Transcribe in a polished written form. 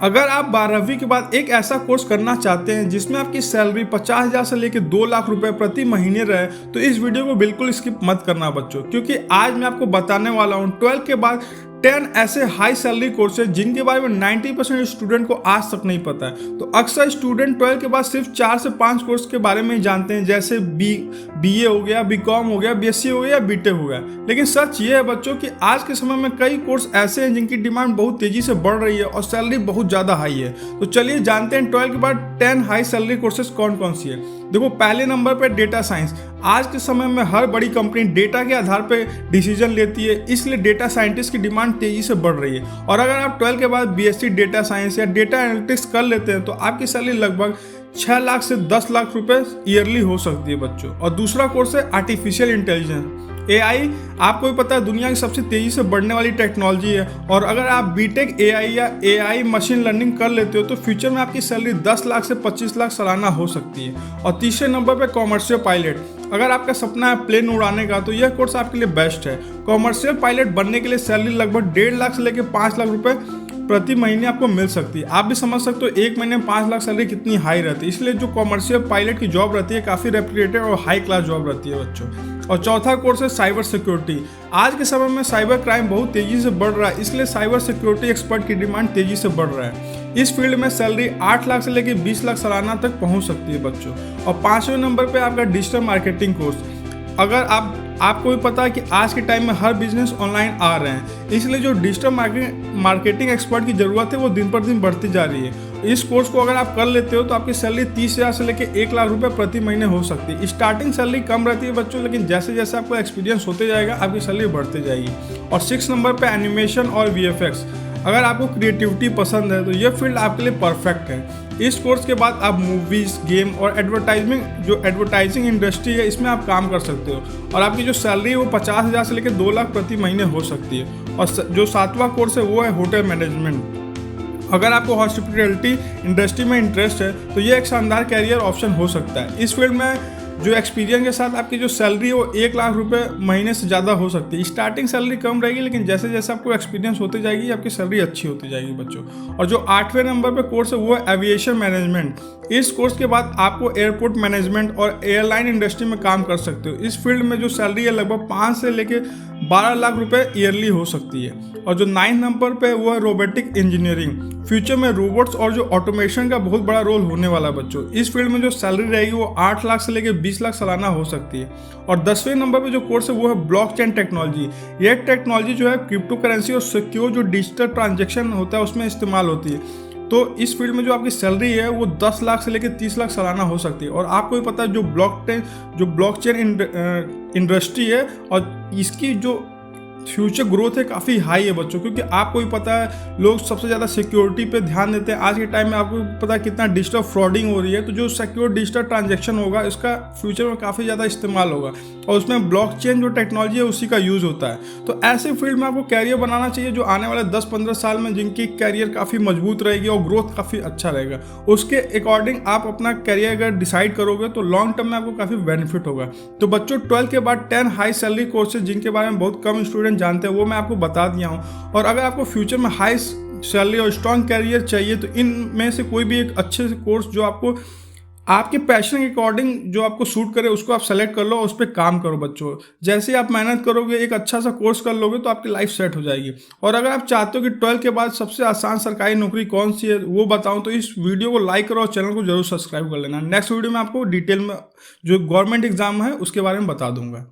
अगर आप 12वीं के बाद एक ऐसा कोर्स करना चाहते हैं जिसमें आपकी सैलरी 50,000 से लेकर 2 लाख रुपए प्रति महीने रहे, तो इस वीडियो को बिल्कुल स्किप मत करना बच्चों, क्योंकि आज मैं आपको बताने वाला हूं 12 के बाद 10 ऐसे हाई सैलरी कोर्सेज जिनके बारे में 90% स्टूडेंट को आज तक नहीं पता है। तो अक्सर स्टूडेंट 12 के बाद सिर्फ 4 से 5 कोर्स के बारे में ही जानते हैं, जैसे बीए हो गया, बीकॉम हो गया, बीएससी हो गया या बीटेक हो गया। लेकिन सच ये है बच्चों कि आज के समय में कई कोर्स ऐसे हैं जिनकी डिमांड बहुत तेजी से बढ़ रही है और सैलरी बहुत ज़्यादा हाई है। तो चलिए जानते हैं 12 के बाद 10 हाई सैलरी कोर्सेज कौन कौन सी है। देखो, पहले नंबर पे डेटा साइंस। आज के समय में हर बड़ी कंपनी डेटा के आधार पे डिसीजन लेती है, इसलिए डेटा साइंटिस्ट की डिमांड तेजी से बढ़ रही है। और अगर आप 12 के बाद बीएससी डेटा साइंस या डेटा एनालिटिक्स कर लेते हैं तो आपकी सैलरी लगभग 6 लाख से 10 लाख रुपए ईयरली हो सकती है बच्चों। और दूसरा कोर्स है आर्टिफिशियल इंटेलिजेंस, एआई। आपको भी पता है दुनिया की सबसे तेजी से बढ़ने वाली टेक्नोलॉजी है, और अगर आप बीटेक एआई या एआई मशीन लर्निंग कर लेते हो तो फ्यूचर में आपकी सैलरी 10 लाख से 25 लाख सालाना हो सकती है। और तीसरे नंबर पे कॉमर्शियल पायलट। अगर आपका सपना है प्लेन उड़ाने का तो यह कोर्स आपके लिए बेस्ट है। कॉमर्शियल पायलट बनने के लिए सैलरी लगभग 1.5 लाख से लेकर 5 लाख रुपए प्रति महीने आपको मिल सकती है। आप भी समझ सकते हो एक महीने में 5 लाख सैलरी कितनी हाई रहती है। इसलिए जो कॉमर्शियल पायलट की जॉब रहती है काफ़ी रेप्यूटेड और हाई क्लास जॉब रहती है बच्चों। और चौथा कोर्स है साइबर सिक्योरिटी। आज के समय में साइबर क्राइम बहुत तेजी से बढ़ रहा है, इसलिए साइबर सिक्योरिटी एक्सपर्ट की डिमांड तेजी से बढ़ रहा है। इस फील्ड में सैलरी 8 लाख से लेकर 20 लाख सालाना तक पहुंच सकती है बच्चों। और 5वें नंबर पे आपका डिजिटल मार्केटिंग कोर्स। अगर आपको भी पता है कि आज के टाइम में हर बिजनेस ऑनलाइन आ रहे हैं, इसलिए जो डिजिटल मार्केटिंग एक्सपर्ट की ज़रूरत है वो दिन पर दिन बढ़ती जा रही है। इस कोर्स को अगर आप कर लेते हो तो आपकी सैलरी 30,000 से लेकर 1 लाख रुपए प्रति महीने हो सकती है। स्टार्टिंग सैलरी कम रहती है बच्चों, लेकिन जैसे जैसे आपको एक्सपीरियंस होते जाएगा आपकी सैलरी बढ़ती जाएगी। और 6 नंबर पे एनिमेशन और वीएफएक्स। अगर आपको क्रिएटिविटी पसंद है तो यह फील्ड आपके लिए परफेक्ट है। इस कोर्स के बाद आप मूवीज, गेम और एडवर्टाइजिंग इंडस्ट्री है इसमें आप काम कर सकते हो, और आपकी जो सैलरी है वो 50,000 से लेकर 2 लाख प्रति महीने हो सकती है। और जो 7वां कोर्स है वो है होटल मैनेजमेंट। अगर आपको हॉस्पिटैलिटी इंडस्ट्री में इंटरेस्ट है तो ये एक शानदार कैरियर ऑप्शन हो सकता है। इस फील्ड में जो एक्सपीरियंस के साथ आपकी जो सैलरी है वो 1 लाख रुपए महीने से ज़्यादा हो सकती है। स्टार्टिंग सैलरी कम रहेगी, लेकिन जैसे जैसे आपको एक्सपीरियंस होती जाएगी आपकी सैलरी अच्छी होती जाएगी बच्चों। और जो 8वें नंबर पे कोर्स है वो है एविएशन मैनेजमेंट। इस कोर्स के बाद आपको एयरपोर्ट मैनेजमेंट और एयरलाइन इंडस्ट्री में काम कर सकते हो। इस फील्ड में जो सैलरी है लगभग 5 से लेकर 12 लाख रुपए ईयरली हो सकती है। और जो 9 नंबर पे वो है रोबोटिक इंजीनियरिंग। फ्यूचर में रोबोट्स और जो ऑटोमेशन का बहुत बड़ा रोल होने वाला बच्चों। इस फील्ड में जो सैलरी रहेगी वो 8 लाख से लेकर 20 लाख सालाना हो सकती है। और 10वें नंबर पे जो कोर्स है वो है ब्लॉकचेन टेक्नोलॉजी। यह टेक्नोलॉजी जो है क्रिप्टो करेंसी और सिक्योर जो डिजिटल ट्रांजेक्शन होता है उसमें इस्तेमाल होती है। तो इस फील्ड में जो आपकी सैलरी है वो 10 लाख से लेकर 30 लाख सालाना हो सकती है। और आपको भी पता है जो ब्लॉकचेन इंडस्ट्री है और इसकी जो फ्यूचर ग्रोथ है काफ़ी हाई है बच्चों, क्योंकि आपको भी पता है लोग सबसे ज़्यादा सिक्योरिटी पे ध्यान देते हैं। आज के टाइम में आपको पता है कितना डिजिटल फ्रॉडिंग हो रही है, तो जो सिक्योर डिजिटल ट्रांजैक्शन होगा इसका फ्यूचर में काफ़ी ज़्यादा इस्तेमाल होगा, और उसमें ब्लॉकचेन जो टेक्नोलॉजी है उसी का यूज़ होता है। तो ऐसे फील्ड में आपको कैरियर बनाना चाहिए जो आने वाले 10-15 साल में जिनकी कैरियर काफ़ी मजबूत रहेगी और ग्रोथ काफ़ी अच्छा रहेगा। उसके अकॉर्डिंग आप अपना कैरियर अगर डिसाइड करोगे तो लॉन्ग टर्म में आपको काफ़ी बेनिफिट होगा। तो बच्चों 12 के बाद 10 हाई सैलरी कोर्सेज जिनके बारे में बहुत कम स्टूडेंट जानते हैं वो मैं आपको बता दिया हूँ। और अगर आपको फ्यूचर में हाई सैलरी और स्ट्रॉन्ग कैरियर चाहिए तो इनमें से कोई भी एक अच्छे से कोर्स जो आपको आपके पैशन के अकॉर्डिंग जो आपको सूट करे उसको आप सेलेक्ट कर लो और उस पर काम करो बच्चों। जैसे आप मेहनत करोगे एक अच्छा सा कोर्स कर लोगे तो आपकी लाइफ सेट हो जाएगी। और अगर आप चाहते हो कि 12 के बाद सबसे आसान सरकारी नौकरी कौन सी है वो बताऊं तो इस वीडियो को लाइक करो और चैनल को जरूर सब्सक्राइब कर लेना। नेक्स्ट वीडियो में आपको डिटेल में जो गवर्नमेंट एग्जाम है उसके बारे में बता दूंगा।